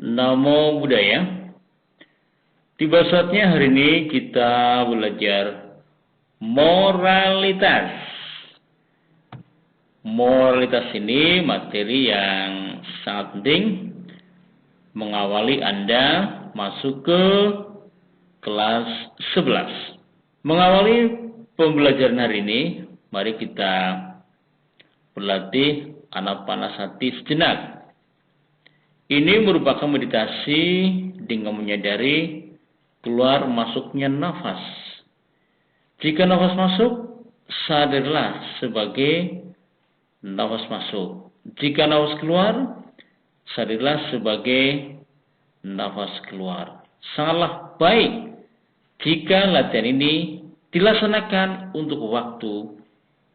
Namo Buddhaya. Tiba saatnya hari ini kita belajar moralitas. Moralitas ini materi yang sangat penting mengawali Anda masuk ke kelas 11. Mengawali pembelajaran hari ini, mari kita berlatih anapanasati sejenak. Ini merupakan meditasi dengan menyadari keluar masuknya nafas. Jika nafas masuk, sadarlah sebagai nafas masuk. Jika nafas keluar, sadarlah sebagai nafas keluar. Sangatlah baik jika latihan ini dilaksanakan untuk waktu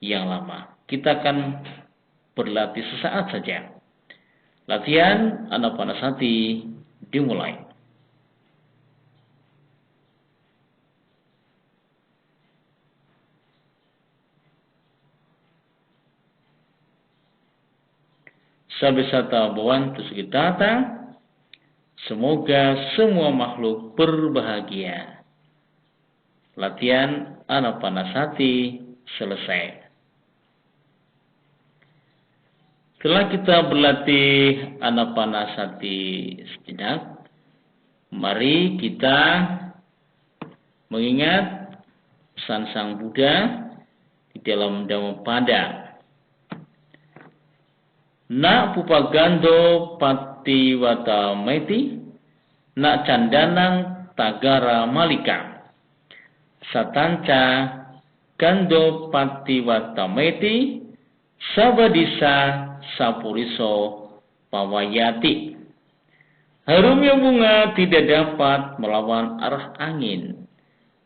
yang lama. Kita akan berlatih sesaat saja. Latihan anapanasati dimulai. Sabesata Bhavantu Sukhitata. Semoga semua makhluk berbahagia. Latihan anapanasati selesai. Setelah kita berlatih anapanasati sejenak, mari kita mengingat pesan Sang Buddha di dalam Dhammapada. Na pupagando patiwata meti, na candanang tagara malika. Satanca gando patiwata meti, sabadisa sapuriso pawayati. Harumnya bunga tidak dapat melawan arah angin.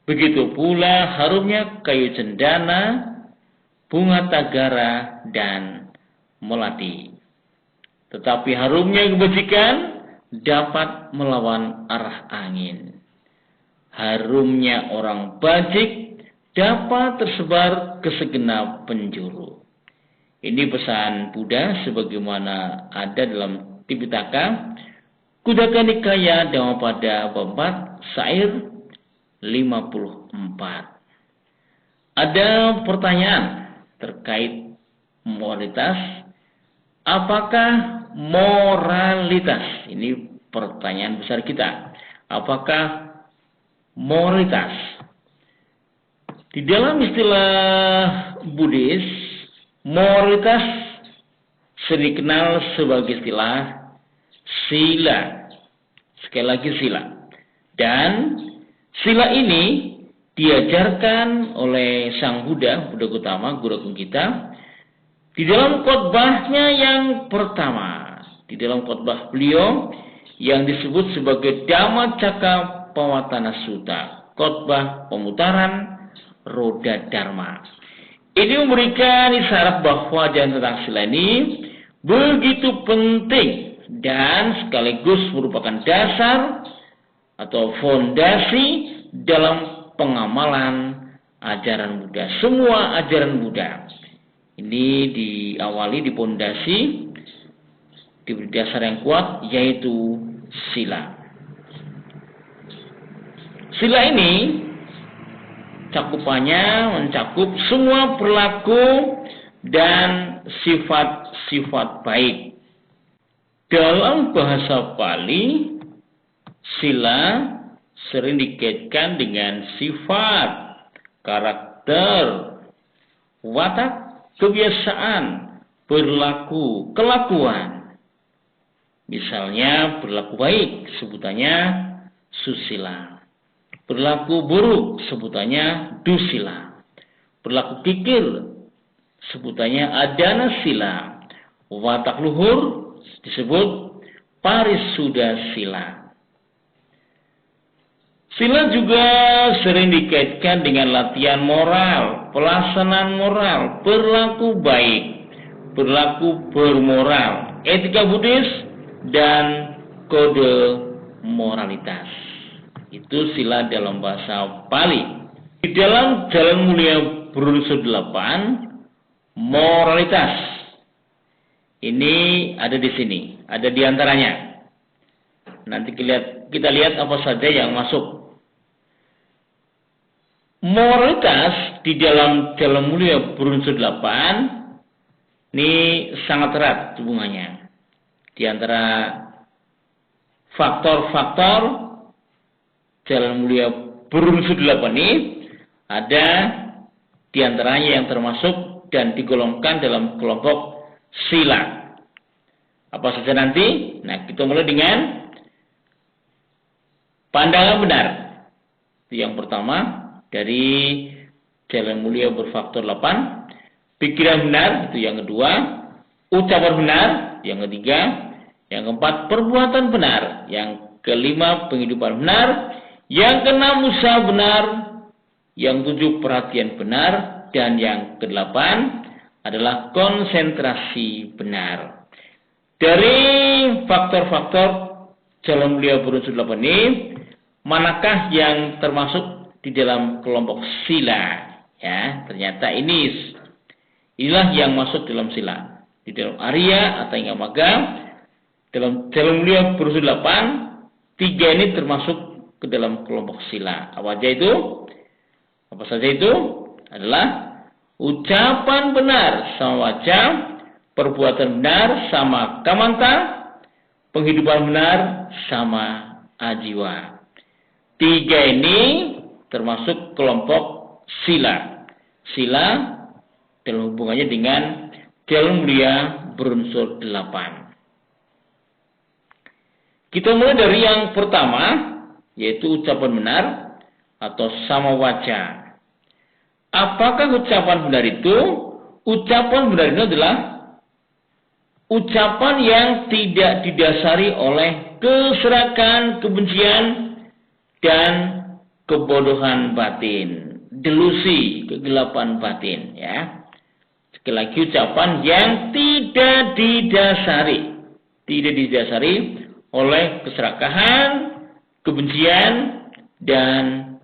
Begitu pula harumnya kayu cendana, bunga tagara, dan melati. Tetapi harumnya kebajikan dapat melawan arah angin. Harumnya orang bajik dapat tersebar ke segenap penjuru. Ini pesan Buddha sebagaimana ada dalam Tipitaka Khuddaka Nikaya Dhammapada bab 4 syair 54. Ada pertanyaan terkait moralitas. Apakah moralitas? Ini pertanyaan besar kita. Apakah moralitas? Di dalam istilah Buddhis, moralitas sering dikenal sebagai istilah sila. Sekali lagi sila. Dan sila ini diajarkan oleh Sang Buddha, Buddha Gautama, guru agung kita, di dalam khotbahnya yang pertama. Di dalam khotbah beliau yang disebut sebagai Dhammacakkappavattana Sutta, khotbah pemutaran roda Dharma. Ini memberikan isyarat bahwa ajaran tentang sila ini begitu penting dan sekaligus merupakan dasar atau fondasi dalam pengamalan ajaran Buddha. Semua ajaran Buddha ini diawali, dipondasi, diberi dasar yang kuat, yaitu sila. Sila ini cakupannya mencakup semua perilaku dan sifat-sifat baik. Dalam bahasa Pali, sila sering dikaitkan dengan sifat, karakter, watak, kebiasaan, perilaku, kelakuan. Misalnya perilaku baik sebutannya susila. Perilaku buruk sebutannya dusila. Perilaku kikir sebutannya adana sila. Watak luhur disebut parisuda sila. Sila juga sering dikaitkan dengan latihan moral, pelaksanaan moral, perilaku baik, perilaku bermoral, etika Buddhis, dan kode moralitas. Itu sila dalam bahasa Pali. Di dalam Jalan Mulia Buddha 8, moralitas ini ada di sini, ada di antaranya. Nanti kita lihat apa saja yang masuk. Moralitas di dalam Jalan Mulia berunsur 8 ini sangat erat hubungannya. Di antara faktor-faktor Jalan Mulia berunsur 8 ini ada di antaranya yang termasuk dan digolongkan dalam kelompok sila. Apa saja nanti? Nah, kita mulai dengan pandangan benar. Yang pertama dari Jalan Mulia berfaktor 8, pikiran benar itu yang kedua, ucapan benar yang ketiga, yang keempat perbuatan benar, yang kelima penghidupan benar, yang keenam usaha benar, yang tujuh perhatian benar, dan yang kedelapan adalah konsentrasi benar. Dari faktor-faktor Jalan Mulia berunsur 8 ini, manakah yang termasuk di dalam kelompok sila? Ya, ternyata inilah yang masuk dalam sila. Di dalam Arya atau Yamaga, dalam Jalan Mulia berunsur 8, 3 ini termasuk ke dalam kelompok sila. Apa saja itu? Adalah ucapan benar sama wajah, perbuatan benar sama kamanta, penghidupan benar sama ajiwa. 3 ini termasuk kelompok sila. Sila dalam hubungannya dengan Jalan Mulia berunsur 8. Kita mulai dari yang pertama, yaitu ucapan benar atau sama wajah. Apakah ucapan benar itu? Ucapan benar itu adalah ucapan yang tidak didasari oleh keserakahan, kebencian, dan kebodohan batin, delusi, kegelapan batin. Ya, sekali lagi ucapan yang tidak didasari oleh keserakahan, kebencian, dan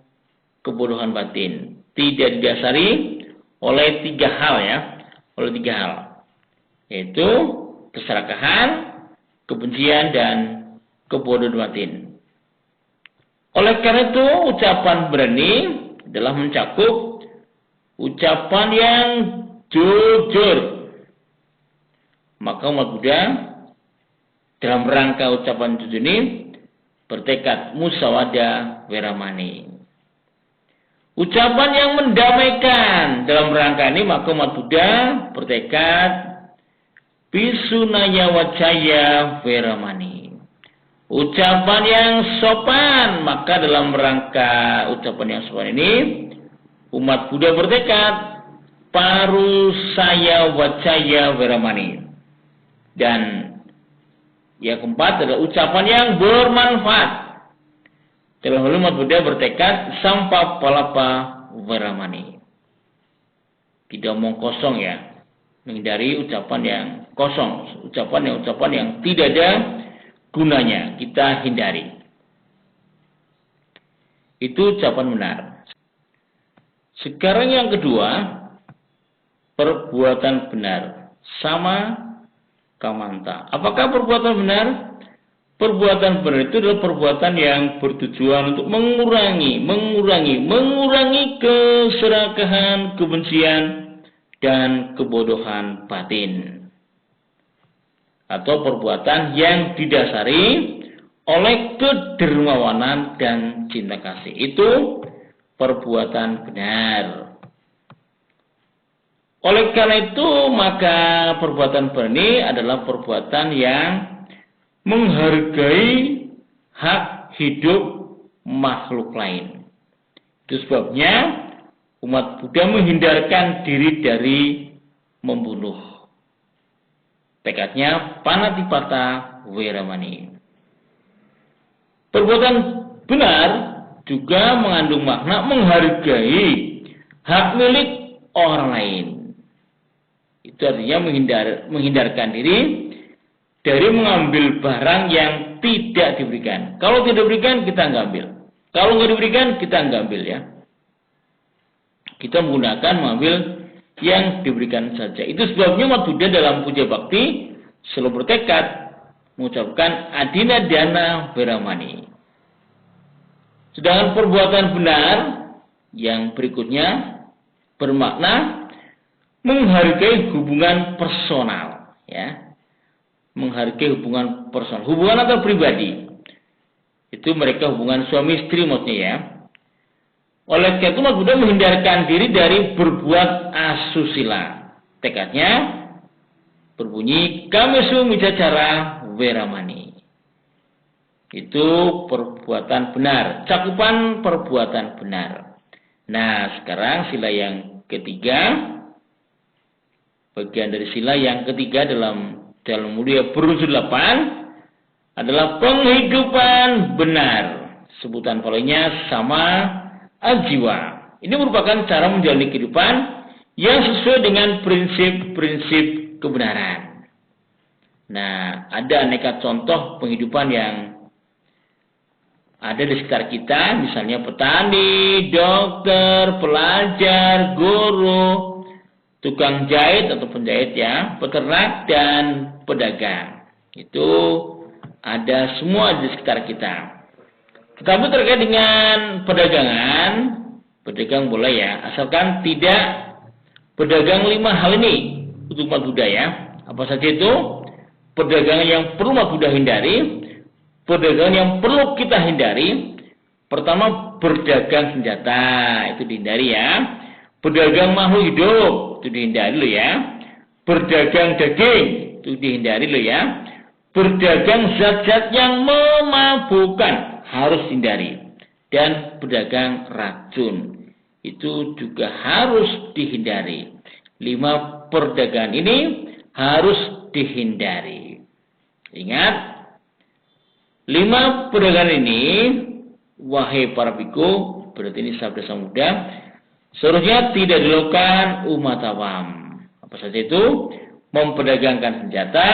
kebodohan batin. Tidak didasari oleh 3 hal ya, yaitu keserakahan, kebencian, dan kebodohan batin. Oleh karena itu, ucapan berani adalah mencakup ucapan yang jujur. Maka umat Buddha dalam rangka ucapan jujur ini bertekad musawada weramani. Ucapan yang mendamaikan dalam rangka ini, maka umat Buddha bertekad pisunaya wacaya weramani. Ucapan yang sopan, maka dalam rangka ucapan yang sopan ini umat Buddha bertekad parusaya wacaya weramani. Dan yang keempat adalah ucapan yang bermanfaat. Dalam hal umat Buddha bertekad sampa palapa weramani. Tidak omong kosong ya, menghindari ucapan yang kosong, ucapan yang tidak ada gunanya, kita hindari. Itu ucapan benar. Sekarang yang kedua, perbuatan benar sama kamanta. Apakah perbuatan benar? Perbuatan benar itu adalah perbuatan yang bertujuan untuk mengurangi keserakahan, kebencian, dan kebodohan batin. Atau perbuatan yang didasari oleh kedermawanan dan cinta kasih. Itu perbuatan benar. Oleh karena itu, maka perbuatan benar ini adalah perbuatan yang menghargai hak hidup makhluk lain. Itu sebabnya umat Buddha menghindarkan diri dari membunuh. Tekadnya panatipata weramani. Perbuatan benar juga mengandung makna menghargai hak milik orang lain. Itu artinya menghindarkan diri dari mengambil barang yang tidak diberikan. Kalau tidak diberikan, kita nggak ambil. Kalau nggak diberikan, kita nggak ambil ya. Kita mengambil yang diberikan saja. Itu sebabnya umat Buddha dalam puja bakti selalu bertekad mengucapkan adina dana beramani. Sedangkan perbuatan benar yang berikutnya bermakna menghargai hubungan personal, ya. Menghargai hubungan personal, hubungan antar pribadi. Itu mereka hubungan suami istri maksudnya, ya. Oleh karena itu umat Buddha menghindarkan diri dari berbuat asusila. Tekadnya berbunyi kamesu micacara weramani. Itu perbuatan benar, cakupan perbuatan benar. Nah, sekarang sila yang ketiga, bagian dari sila yang ketiga dalam Jalan Mulia berunsur 8 adalah penghidupan benar. Sebutan palingnya sama ajiwa. Ini merupakan cara menjalani kehidupan yang sesuai dengan prinsip-prinsip kebenaran. Nah, ada aneka contoh penghidupan yang ada di sekitar kita, misalnya petani, dokter, pelajar, guru, tukang jahit atau penjahit, ya, peternak dan pedagang. Itu ada semua di sekitar kita. Tetapi terkait dengan perdagangan, pedagang boleh, ya, asalkan tidak pedagang 5 hal ini untuk umat Buddha, ya. Apa saja itu? Perdagangan yang perlu umat Buddha hindari, perdagangan yang perlu kita hindari. Pertama, berdagang senjata, itu dihindari, ya. Berdagang makhluk hidup, itu dihindari loh, ya. Berdagang daging, itu dihindari loh, ya. Berdagang zat-zat yang memabukkan, harus hindari. Dan berdagang racun, itu juga harus dihindari. 5 perdagangan ini harus dihindari. Ingat, 5 perdagangan ini, wahai para biku, berarti ini sabda Sang Buddha, seharusnya tidak dilakukan umat awam. Apa saja itu? Memperdagangkan senjata,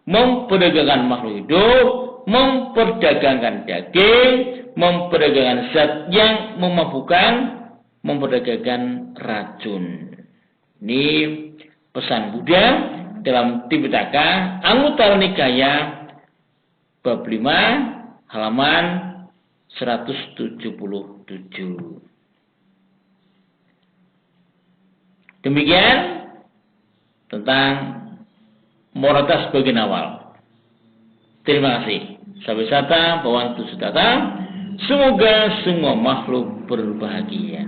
memperdagangkan makhluk hidup, memperdagangkan daging, memperdagangkan zat yang memabukkan, memperdagangkan racun. Ini pesan Buddha dalam Tipitaka Anguttara Nikaya bab 5 halaman 177. Demikian tentang moralitas bagian awal. Terima kasih. Sabisata Bhavantu Suttata. Semoga semua makhluk berbahagia.